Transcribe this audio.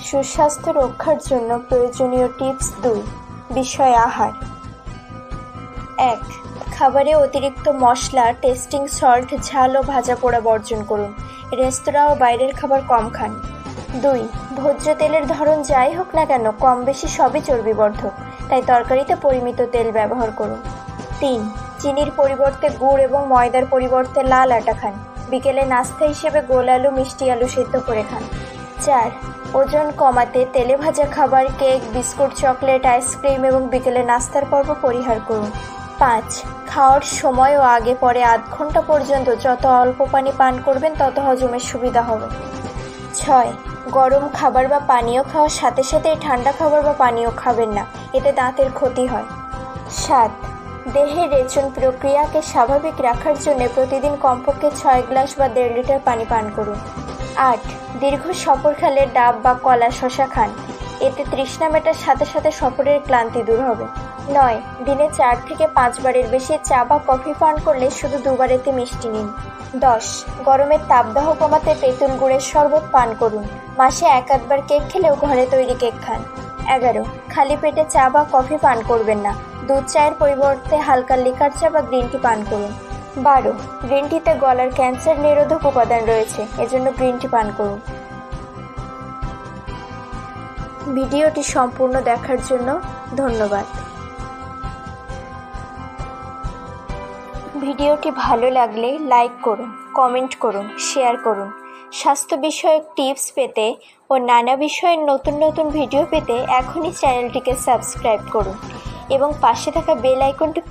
সুস্বাস্থ্য রক্ষার জন্য প্রয়োজনীয় টিপস 2। বিষয় আহার। 1. খাবারে অতিরিক্ত মশলা, টেস্টিং সল্ট, ঝাল ও ভাজা পোড়া বর্জন করুন। রেস্তোরাঁ ও বাইরের খাবার কম খান। 2. ভোজ্য তেলের ধরন যাই হোক না কেন কম বেশি সবই চর্বিবর্ধক, তাই তরকারিতে পরিমিত তেল ব্যবহার করুন। 3. চিনির পরিবর্তে গুড় এবং ময়দার পরিবর্তে লাল আটা খান। বিকেলে নাস্তা হিসেবে গোল আলু, মিষ্টি আলু সিদ্ধ করে খান। 4. ওজন কমাতে তেলে ভাজা খাবার, কেক, বিস্কুট, চকলেট, আইসক্রিম এবং বিকেলে নাস্তার পর্ব পরিহার করুন। 5. খাওয়ার সময় ও আগে পরে আধ ঘন্টা পর্যন্ত যত অল্প পানি পান করবেন তত হজমের সুবিধা হবে। 6. গরম খাবার বা পানীয় খাওয়ার সাথে সাথেই ঠান্ডা খাবার বা পানীয় খাবেন না, এতে দাঁতের ক্ষতি হয়। 7. দেহের রেচন প্রক্রিয়াকে স্বাভাবিক রাখার জন্য প্রতিদিন কমপক্ষে 6 গ্লাস বা 1.5 লিটার পানি পান করুন। 8. দীর্ঘ সফরকালে ডাব বা কলা, শশা খান, এতে তৃষ্ণা মেটার সাথে সাথে সফরের ক্লান্তি দূর হবে। 9. দিনে 4 থেকে 5 বারের বেশি চা বা কফি পান করলে শুধু 2 বার এতে মিষ্টি নিন। 10. গরমের তাপদাহ কমাতে তেঁতুল গুড়ের শরবত পান করুন। মাসে 1-8 বার কেক খেলেও ঘরে তৈরি কেক খান। 11. খালি পেটে চা বা কফি পান করবেন না। দুধ চায়ের পরিবর্তে হালকা লিকার চা বা গ্রিন টি পান করুন। 12. গ্রিন টিতে গলার ক্যান্সার নিরোধক উপাদান রয়েছে, এজন্য গ্রিন টি পান করুন। ভিডিওটি সম্পূর্ণ দেখার জন্য ধন্যবাদ। ভিডিওটি ভালো লাগলে লাইক করুন, কমেন্ট করুন, শেয়ার করুন। স্বাস্থ্য বিষয়ক টিপস পেতে ও নানা বিষয়ের নতুন নতুন ভিডিও পেতে এখনই চ্যানেলটিকে সাবস্ক্রাইব করুন এবং পাশে থাকা বেল আইকনটি